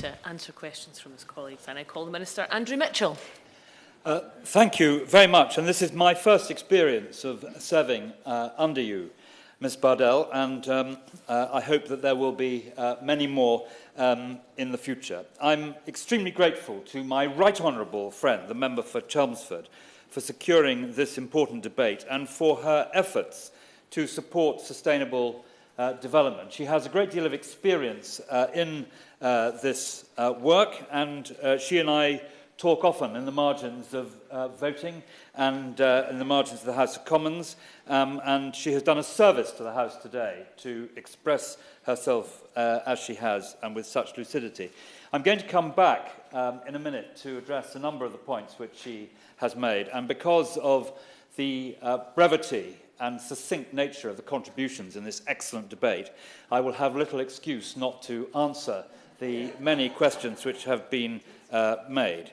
To answer questions from his colleagues, and I call the Minister, Andrew Mitchell. Thank you very much, and this is my first experience of serving under you, Ms Bardell, and I hope that there will be many more in the future. I'm extremely grateful to my right honourable friend, the member for Chelmsford, for securing this important debate and for her efforts to support sustainable development. She has a great deal of experience in this work, and she and I talk often in the margins of voting and in the margins of the House of Commons, and she has done a service to the House today to express herself as she has and with such lucidity. I'm going to come back in a minute to address a number of the points which she has made, and because of the brevity and succinct nature of the contributions in this excellent debate, I will have little excuse not to answer the many questions which have been made.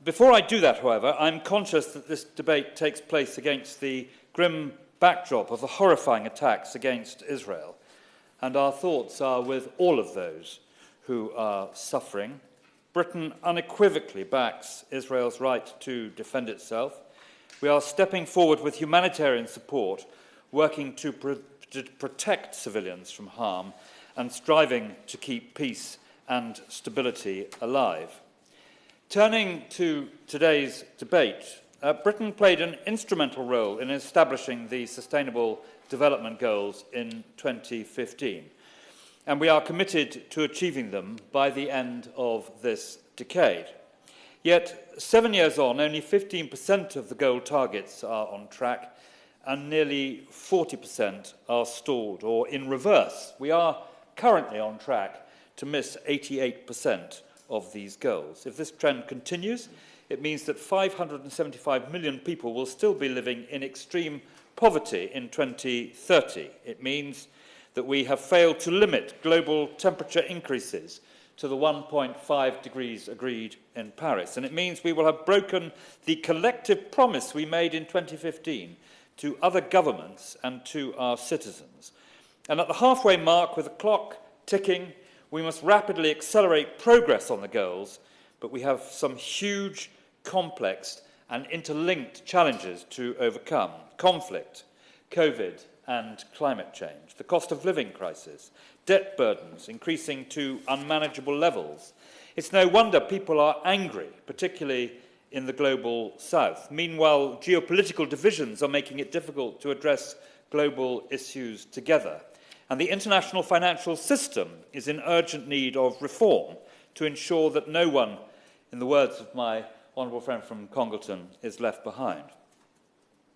Before I do that, however, I'm conscious that this debate takes place against the grim backdrop of the horrifying attacks against Israel, and our thoughts are with all of those who are suffering. Britain unequivocally backs Israel's right to defend itself. We are stepping forward with humanitarian support, working to protect civilians from harm and striving to keep peace and stability alive. Turning to today's debate, Britain played an instrumental role in establishing the Sustainable Development Goals in 2015, and we are committed to achieving them by the end of this decade. Yet, 7 years on, only 15% of the goal targets are on track, and nearly 40% are stalled or in reverse. We are currently on track to miss 88% of these goals. If this trend continues, it means that 575 million people will still be living in extreme poverty in 2030. It means that we have failed to limit global temperature increases to the 1.5 degrees agreed in Paris. And it means we will have broken the collective promise we made in 2015 to other governments and to our citizens. And at the halfway mark, with the clock ticking, we must rapidly accelerate progress on the goals, but we have some huge, complex and interlinked challenges to overcome: conflict, COVID and climate change, the cost of living crisis, debt burdens increasing to unmanageable levels. It's no wonder people are angry, particularly in the global south. Meanwhile, geopolitical divisions are making it difficult to address global issues together. And the international financial system is in urgent need of reform to ensure that no one, in the words of my honourable friend from Congleton, is left behind.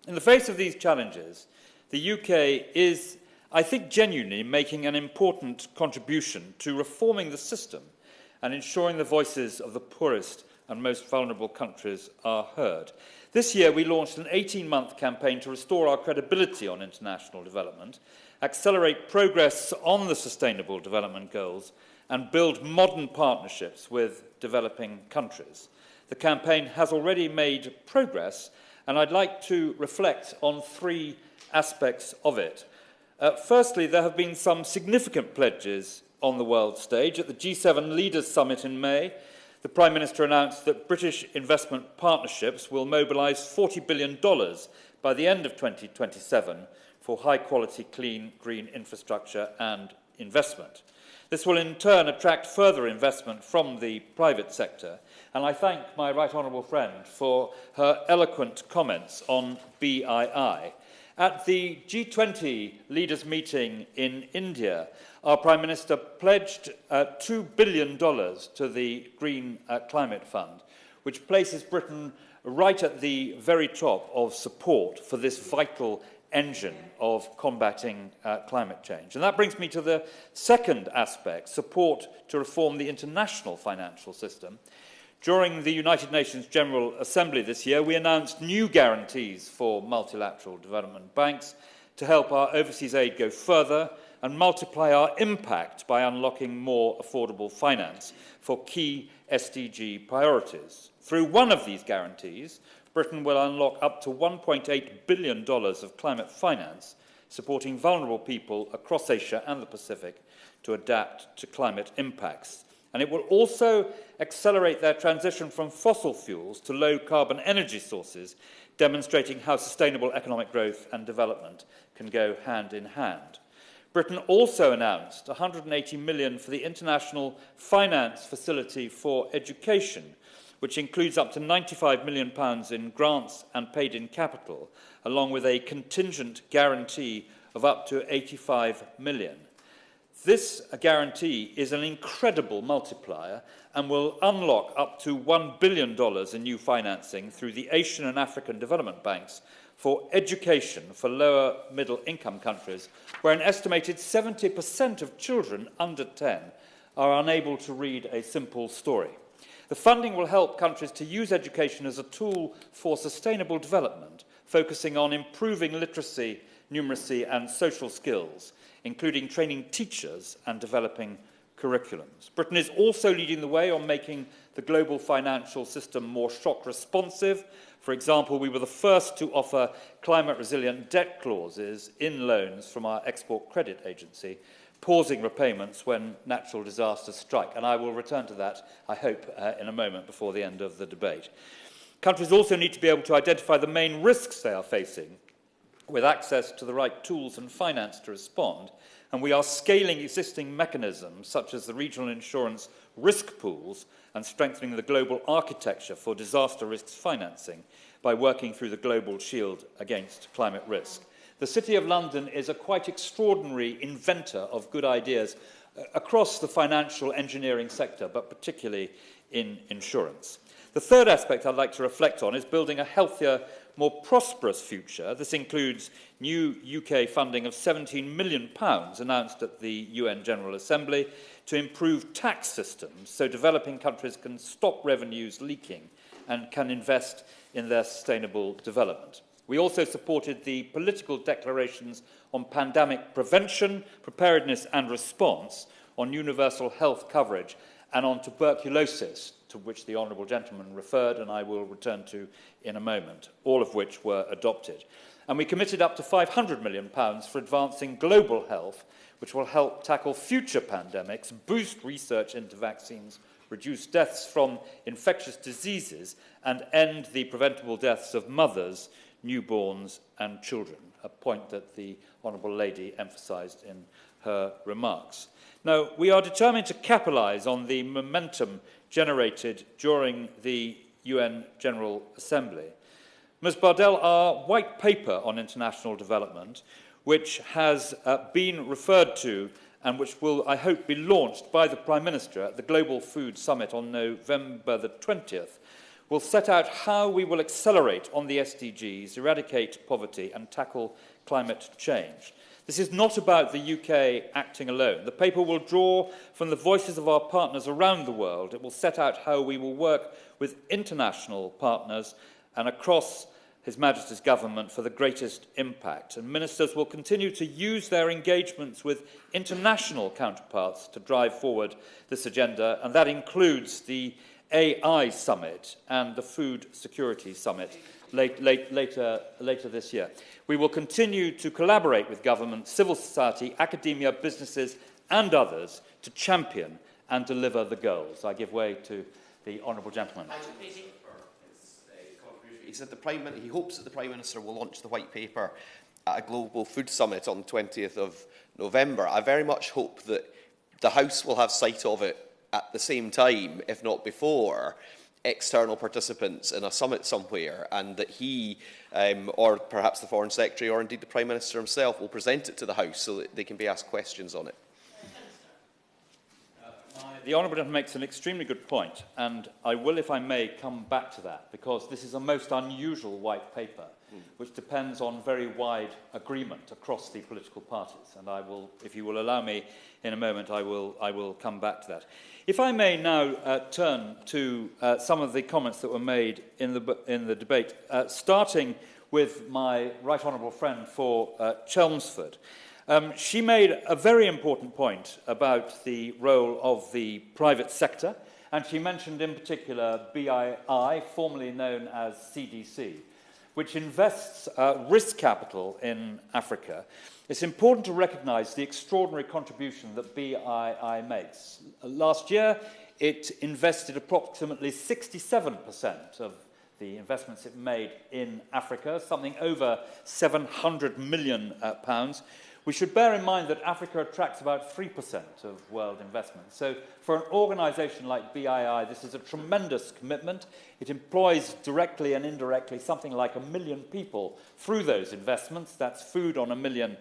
In the face of these challenges, the UK is, I think, genuinely making an important contribution to reforming the system and ensuring the voices of the poorest and most vulnerable countries are heard. This year, we launched an 18-month campaign to restore our credibility on international development, accelerate progress on the Sustainable Development Goals, and build modern partnerships with developing countries. The campaign has already made progress, and I'd like to reflect on three aspects of it. Firstly, there have been some significant pledges on the world stage. At the G7 Leaders Summit in May, the Prime Minister announced that British investment partnerships will mobilise $40 billion by the end of 2027 for high-quality, clean, green infrastructure and investment. This will in turn attract further investment from the private sector, and I thank my right honourable friend for her eloquent comments on BII. At the G20 leaders' meeting in India, our Prime Minister pledged $2 billion to the Green Climate Fund, which places Britain right at the very top of support for this vital engine of combating climate change. And that brings me to the second aspect: support to reform the international financial system. During the United Nations General Assembly this year, we announced new guarantees for multilateral development banks to help our overseas aid go further and multiply our impact by unlocking more affordable finance for key SDG priorities. Through one of these guarantees, Britain will unlock up to $1.8 billion of climate finance, supporting vulnerable people across Asia and the Pacific to adapt to climate impacts. And it will also accelerate their transition from fossil fuels to low-carbon energy sources, demonstrating how sustainable economic growth and development can go hand in hand. Britain also announced £180 million for the International Finance Facility for Education, which includes up to £95 million in grants and paid-in capital, along with a contingent guarantee of up to £85 million. This guarantee is an incredible multiplier and will unlock up to $1 billion in new financing through the Asian and African development banks for education for lower middle income countries, where an estimated 70% of children under 10 are unable to read a simple story. The funding will help countries to use education as a tool for sustainable development, focusing on improving literacy, numeracy and social skills, including training teachers and developing curriculums. Britain is also leading the way on making the global financial system more shock responsive. For example, we were the first to offer climate-resilient debt clauses in loans from our export credit agency, pausing repayments when natural disasters strike. And I will return to that, I hope, in a moment before the end of the debate. Countries also need to be able to identify the main risks they are facing with access to the right tools and finance to respond, and we are scaling existing mechanisms such as the regional insurance risk pools and strengthening the global architecture for disaster risks financing by working through the Global Shield against climate risk. The City of London is a quite extraordinary inventor of good ideas across the financial engineering sector, but particularly in insurance. The third aspect I'd like to reflect on is building a healthier, more prosperous future. This includes new UK funding of £17 million announced at the UN General Assembly to improve tax systems so developing countries can stop revenues leaking and can invest in their sustainable development. We also supported the political declarations on pandemic prevention, preparedness and response, on universal health coverage and on tuberculosis, to which the Honourable Gentleman referred and I will return to in a moment, all of which were adopted. And we committed up to £500 million for advancing global health, which will help tackle future pandemics, boost research into vaccines, reduce deaths from infectious diseases, and end the preventable deaths of mothers, newborns and children, a point that the Honourable Lady emphasised in her remarks. Now, we are determined to capitalise on the momentum generated during the UN General Assembly. Ms Bardell, our white paper on international development, which has been referred to and which will, I hope, be launched by the Prime Minister at the Global Food Summit on November the 20th, will set out how we will accelerate on the SDGs, eradicate poverty and tackle climate change. This is not about the UK acting alone. The paper will draw from the voices of our partners around the world. It will set out how we will work with international partners and across His Majesty's government for the greatest impact. And ministers will continue to use their engagements with international counterparts to drive forward this agenda, and that includes the AI Summit and the Food Security Summit later this year. We will continue to collaborate with government, civil society, academia, businesses and others to champion and deliver the goals. I give way to the Honourable Gentleman. He said he hopes that the Prime Minister will launch the White Paper at a Global Food Summit on the 20th of November. I very much hope that the House will have sight of it at the same time, if not before, external participants in a summit somewhere, and that he, or perhaps the Foreign Secretary, or indeed the Prime Minister himself, will present it to the House so that they can be asked questions on it. The Honourable Gentleman makes an extremely good point, and I will, if I may, come back to that, because this is a most unusual white paper, which depends on very wide agreement across the political parties. And I will, if you will allow me in a moment, I will come back to that. If I may now turn to some of the comments that were made in the debate, starting with my right honourable friend for Chelmsford. She made a very important point about the role of the private sector, and she mentioned in particular BII, formerly known as CDC. which invests risk capital in Africa, it's important to recognise the extraordinary contribution that BII makes. Last year, it invested approximately 67% of the investments it made in Africa, something over £700 million. We should bear in mind that Africa attracts about 3% of world investment. So for an organisation like BII, this is a tremendous commitment. It employs directly and indirectly something like 1 million people through those investments. That's food on 1 million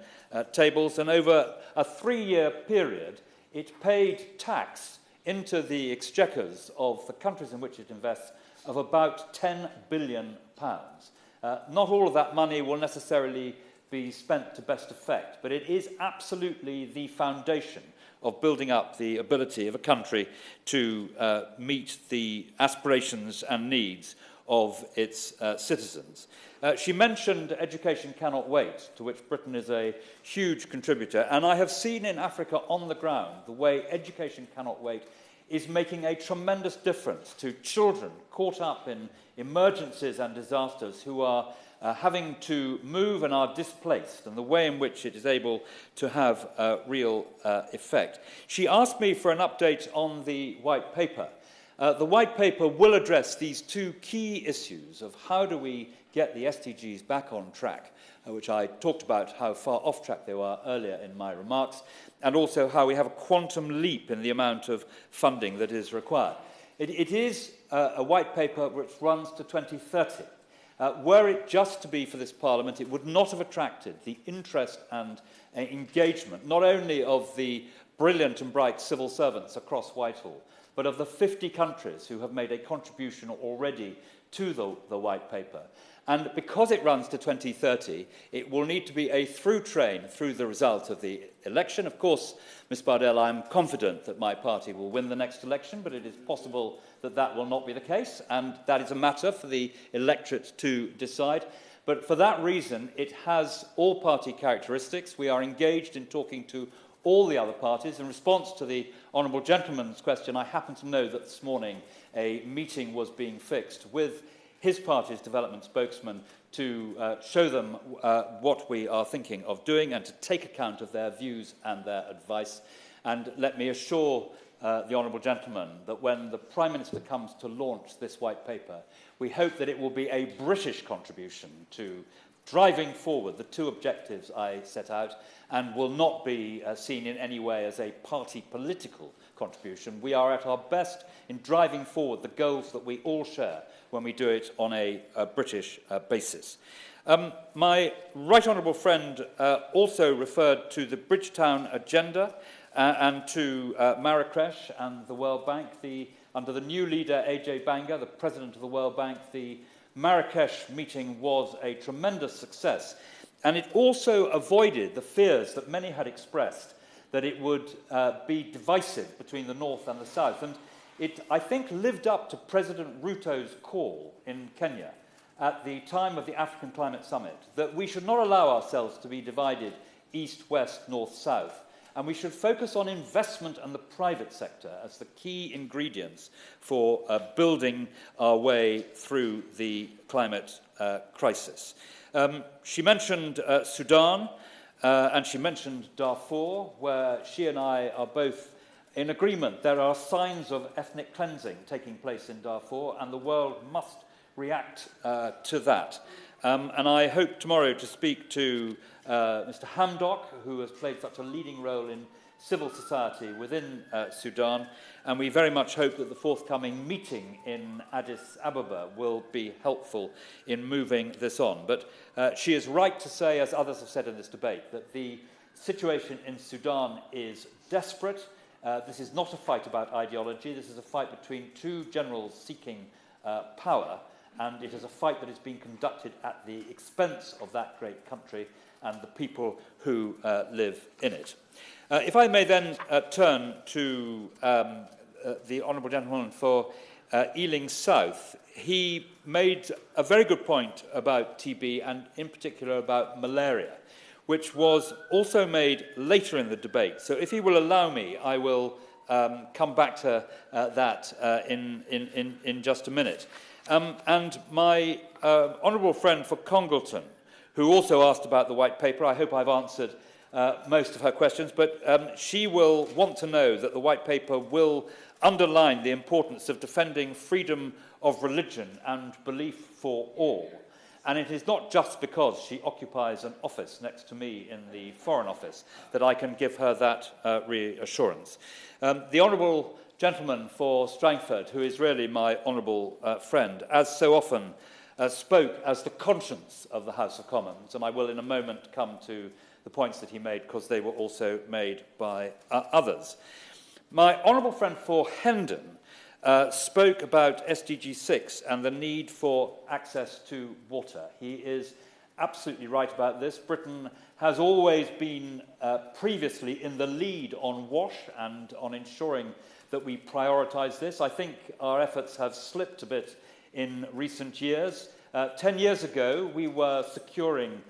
tables. And over a 3-year period, it paid tax into the exchequers of the countries in which it invests of about £10 billion. Not all of that money will necessarily be spent to best effect, but it is absolutely the foundation of building up the ability of a country to meet the aspirations and needs of its citizens. She mentioned Education Cannot Wait, to which Britain is a huge contributor, and I have seen in Africa on the ground the way Education Cannot Wait is making a tremendous difference to children caught up in emergencies and disasters who are having to move and are displaced, and the way in which it is able to have a real effect. She asked me for an update on the White Paper. The White Paper will address these two key issues of how do we get the SDGs back on track, which I talked about how far off track they were earlier in my remarks, and also how we have a quantum leap in the amount of funding that is required. It is a White Paper which runs to 2030. Were it just to be for this Parliament, it would not have attracted the interest and engagement, not only of the brilliant and bright civil servants across Whitehall, but of the 50 countries who have made a contribution already to the White Paper. And because it runs to 2030, it will need to be a through train through the result of the election. Of course, Ms Bardell, I'm confident that my party will win the next election, but it is possible that that will not be the case, and that is a matter for the electorate to decide. But for that reason, it has all party characteristics. We are engaged in talking to all the other parties. In response to the honourable gentleman's question, I happen to know that this morning a meeting was being fixed with his party's development spokesman to show them what we are thinking of doing and to take account of their views and their advice. And let me assure the honourable gentleman that when the Prime Minister comes to launch this White Paper, we hope that it will be a British contribution to driving forward the two objectives I set out, and will not be seen in any way as a party political contribution. We are at our best in driving forward the goals that we all share when we do it on a British basis. My right honourable friend also referred to the Bridgetown agenda and to Marrakesh and the World Bank. Under the new leader, AJ Banga, the president of the World Bank, the Marrakesh meeting was a tremendous success, and it also avoided the fears that many had expressed that it would be divisive between the North and the South. And it, I think, lived up to President Ruto's call in Kenya at the time of the African Climate Summit, that we should not allow ourselves to be divided east, west, north, south, and we should focus on investment and the private sector as the key ingredients for building our way through the climate crisis. She mentioned Sudan, and she mentioned Darfur, where she and I are both in agreement. There are signs of ethnic cleansing taking place in Darfur, and the world must react to that. And I hope tomorrow to speak to Mr. Hamdok, who has played such a leading role in civil society within Sudan, and we very much hope that the forthcoming meeting in Addis Ababa will be helpful in moving this on. But she is right to say, as others have said in this debate, that the situation in Sudan is desperate. This is not a fight about ideology. This is a fight between two generals seeking power, and it is a fight that is being conducted at the expense of that great country and the people who live in it. If I may then turn to the honourable gentleman for Ealing South, he made a very good point about TB and in particular about malaria, which was also made later in the debate. So if he will allow me, I will come back to that in just a minute. And my honourable friend for Congleton, who also asked about the White Paper, I hope I've answered most of her questions, but she will want to know that the White Paper will underline the importance of defending freedom of religion and belief for all. And it is not just because she occupies an office next to me in the Foreign Office that I can give her that reassurance. The honourable gentleman for Strangford, who is really my honourable friend, as so often spoke as the conscience of the House of Commons, and I will in a moment come to the points that he made because they were also made by others. My honourable friend for Hendon spoke about SDG 6 and the need for access to water. He is absolutely right about this. Britain has always been previously in the lead on WASH and on ensuring that we prioritise this. I think our efforts have slipped a bit in recent years. 10 years ago, we were securing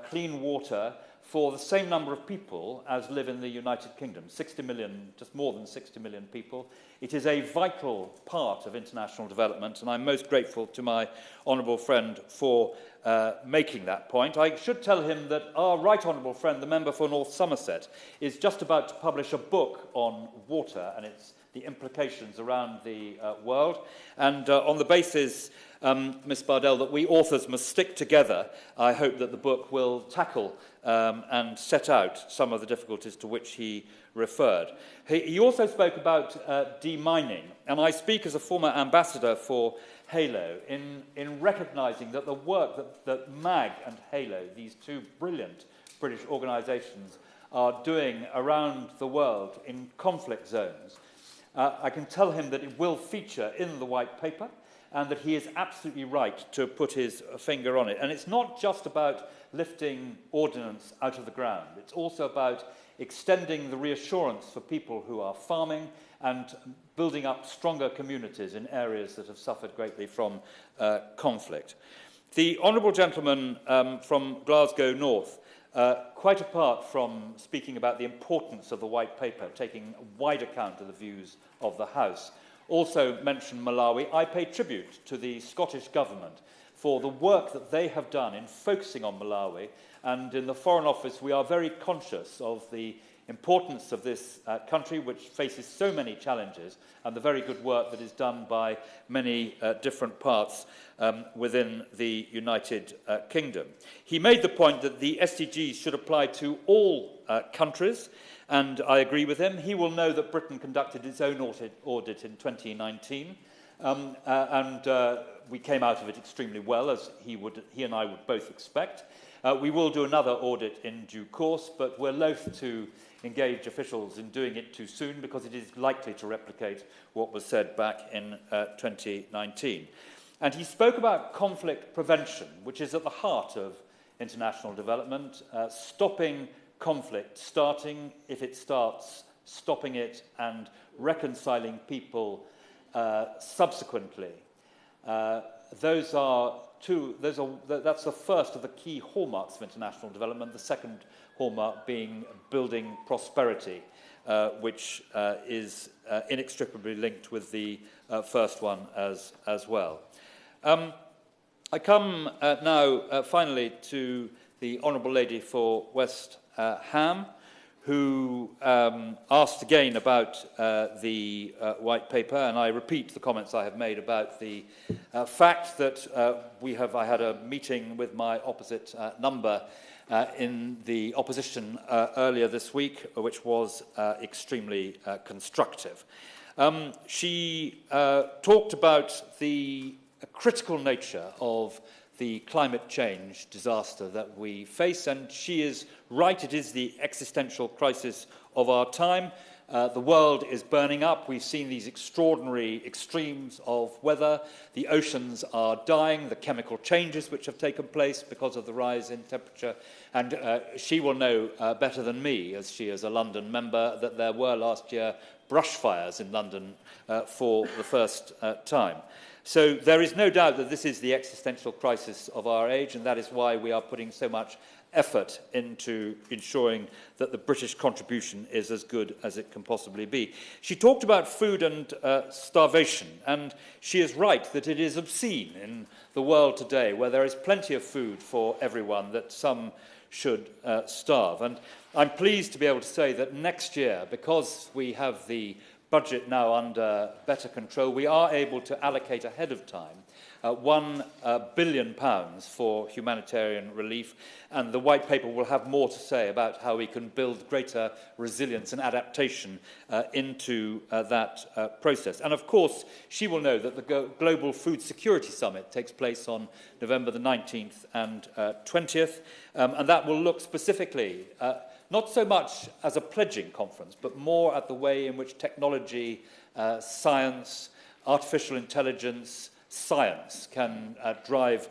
clean water for the same number of people as live in the United Kingdom, 60 million, just more than 60 million people. It is a vital part of international development, and I'm most grateful to my honourable friend for making that point. I should tell him that our right honourable friend, the member for North Somerset, is just about to publish a book on water and the implications around the world. And on the basis, Ms Bardell, that we authors must stick together, I hope that the book will tackle and set out some of the difficulties to which he referred. He also spoke about demining, and I speak as a former ambassador for HALO in recognising that the work that MAG and HALO, these two brilliant British organisations, are doing around the world in conflict zones. I can tell him that it will feature in the White Paper, and that he is absolutely right to put his finger on it. And it's not just about lifting ordnance out of the ground. It's also about extending the reassurance for people who are farming and building up stronger communities in areas that have suffered greatly from conflict. The honourable gentleman from Glasgow North, quite apart from speaking about the importance of the White Paper, taking wide account of the views of the House, also mentioned Malawi. I pay tribute to the Scottish Government for the work that they have done in focusing on Malawi, and in the Foreign Office we are very conscious of the importance of this country, which faces so many challenges, and the very good work that is done by many different parts within the United Kingdom. He made the point that the SDGs should apply to all countries, and I agree with him. He will know that Britain conducted its own audit in 2019, and we came out of it extremely well, as he and I would both expect. We will do another audit in due course, but we're loath to engage officials in doing it too soon because it is likely to replicate what was said back in 2019. And he spoke about conflict prevention, which is at the heart of international development, stopping conflict, starting, if it starts, stopping it and reconciling people subsequently. That's the first of the key hallmarks of international development, the second hallmark being building prosperity, which is inextricably linked with the first one as well. I come now finally to the Honourable Lady for West Ham, who asked again about the White Paper, and I repeat the comments I have made about the fact that I had a meeting with my opposite number in the opposition earlier this week, which was extremely constructive. She talked about the critical nature of the climate change disaster that we face, and she is right, it is the existential crisis of our time. The world is burning up. We've seen these extraordinary extremes of weather. The oceans are dying, the chemical changes which have taken place because of the rise in temperature. And she will know better than me, as she is a London member, that there were last year brush fires in London for the first time. So there is no doubt that this is the existential crisis of our age, and that is why we are putting so much effort into ensuring that the British contribution is as good as it can possibly be. She talked about food and starvation, and she is right that it is obscene in the world today, where there is plenty of food for everyone, that some should starve. And I'm pleased to be able to say that next year, because we have the budget now under better control, we are able to allocate ahead of time £1 billion for humanitarian relief, and the White Paper will have more to say about how we can build greater resilience and adaptation into that process. And of course, she will know that the Global Food Security Summit takes place on November the 19th and 20th, and that will look specifically not so much as a pledging conference, but more at the way in which technology, science, artificial intelligence, science can drive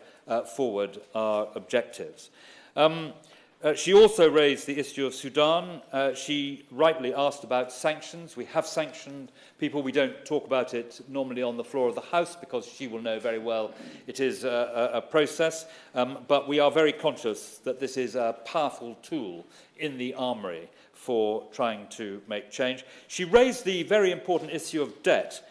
forward our objectives. She also raised the issue of Sudan. She rightly asked about sanctions. We have sanctioned people. We don't talk about it normally on the floor of the House because she will know very well it is a process. But we are very conscious that this is a powerful tool in the armoury for trying to make change. She raised the very important issue of debt.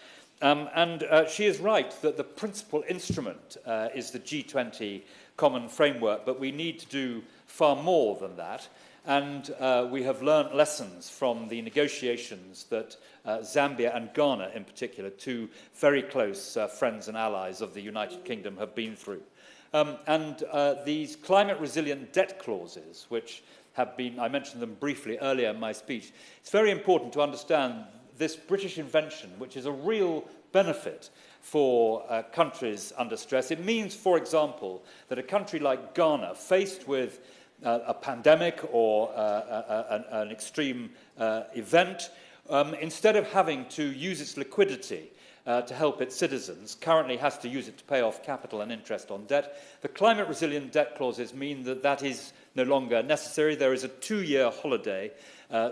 She is right that the principal instrument is the G20 common framework, but we need to do far more than that. And we have learnt lessons from the negotiations that Zambia and Ghana, in particular, two very close friends and allies of the United Kingdom, have been through. These climate-resilient debt clauses, which have been, I mentioned them briefly earlier in my speech, it's very important to understand this British invention, which is a real benefit for countries under stress. It means, for example, that a country like Ghana, faced with a pandemic or an extreme event, instead of having to use its liquidity to help its citizens, currently has to use it to pay off capital and interest on debt. The climate-resilient debt clauses mean that that is no longer necessary. There is a 2-year holiday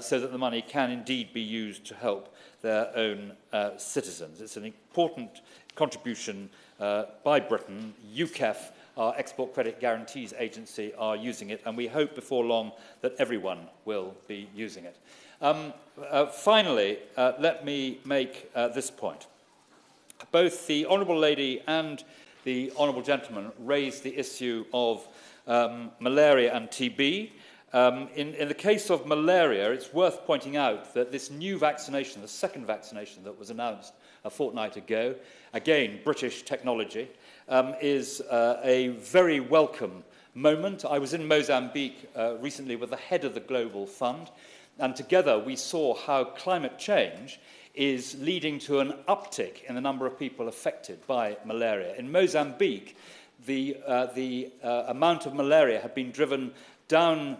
so that the money can indeed be used to help their own citizens. It's an important contribution by Britain. UKEF, our Export Credit Guarantees Agency, are using it, and we hope before long that everyone will be using it. Finally, let me make this point. Both the Honourable Lady and the Honourable Gentleman raised the issue of malaria and TB. In the case of malaria, it's worth pointing out that this new vaccination, the second vaccination that was announced a fortnight ago, again, British technology, is a very welcome moment. I was in Mozambique recently with the head of the Global Fund, and together we saw how climate change is leading to an uptick in the number of people affected by malaria. In Mozambique, the amount of malaria had been driven down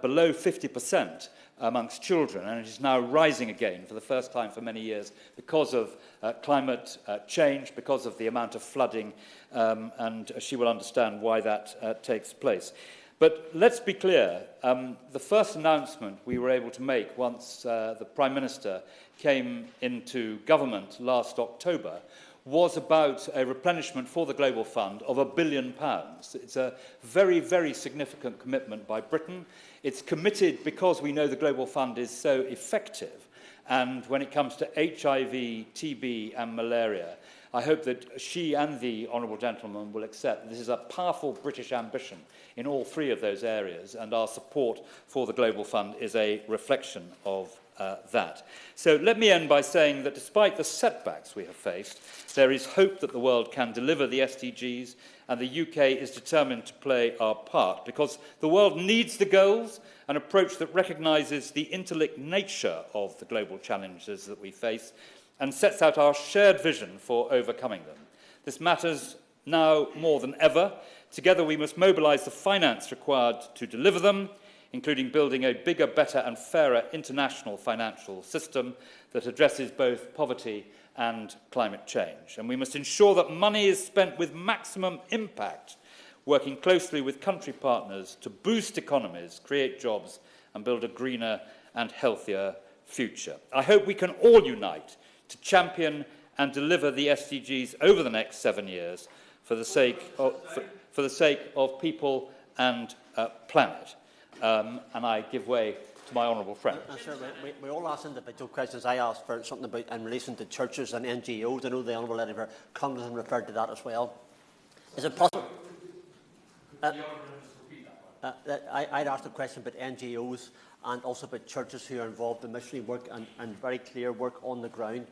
below 50% amongst children, and it is now rising again for the first time for many years because of climate change, because of the amount of flooding, and she will understand why that takes place. But let's be clear, the first announcement we were able to make once the Prime Minister came into government last October was about a replenishment for the Global Fund of £1 billion. It's a very, very significant commitment by Britain. It's committed because we know the Global Fund is so effective. And when it comes to HIV, TB and malaria, I hope that she and the Honourable Gentleman will accept that this is a powerful British ambition in all three of those areas, and our support for the Global Fund is a reflection of that. So let me end by saying that despite the setbacks we have faced, there is hope that the world can deliver the SDGs, and the UK is determined to play our part, because the world needs the goals, an approach that recognises the interlinked nature of the global challenges that we face, and sets out our shared vision for overcoming them. This matters now more than ever. Together we must mobilise the finance required to deliver them, including building a bigger, better and fairer international financial system that addresses both poverty and climate change. And we must ensure that money is spent with maximum impact, working closely with country partners to boost economies, create jobs and build a greener and healthier future. I hope we can all unite to champion and deliver the SDGs over the next 7 years for the sake of people and planet. And I give way to my honourable friend. Sir, we all ask individual questions. I asked for something about in relation to churches and NGOs. I know the Honourable Edinburgh Congressman referred to that as well. Is it possible? I'd asked a question about NGOs and also about churches who are involved in missionary work and very clear work on the ground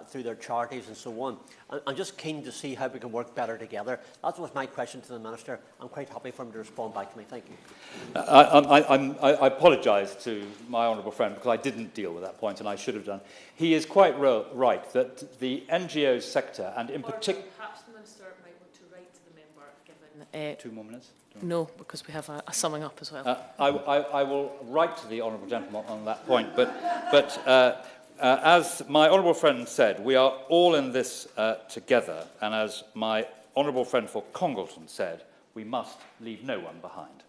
through their charities and so on. I'm just keen to see how we can work better together. That was my question to the Minister. I'm quite happy for him to respond back to me. Thank you. I apologise to my honourable friend because I didn't deal with that point and I should have done. He is quite right that the NGO sector and in particular... Perhaps the Minister might want to write to the member, given... 2 more minutes? No, because we have a summing up as well. I will write to the honourable gentleman on that point, but as my honourable friend said, we are all in this together, and as my honourable friend for Congleton said, we must leave no one behind.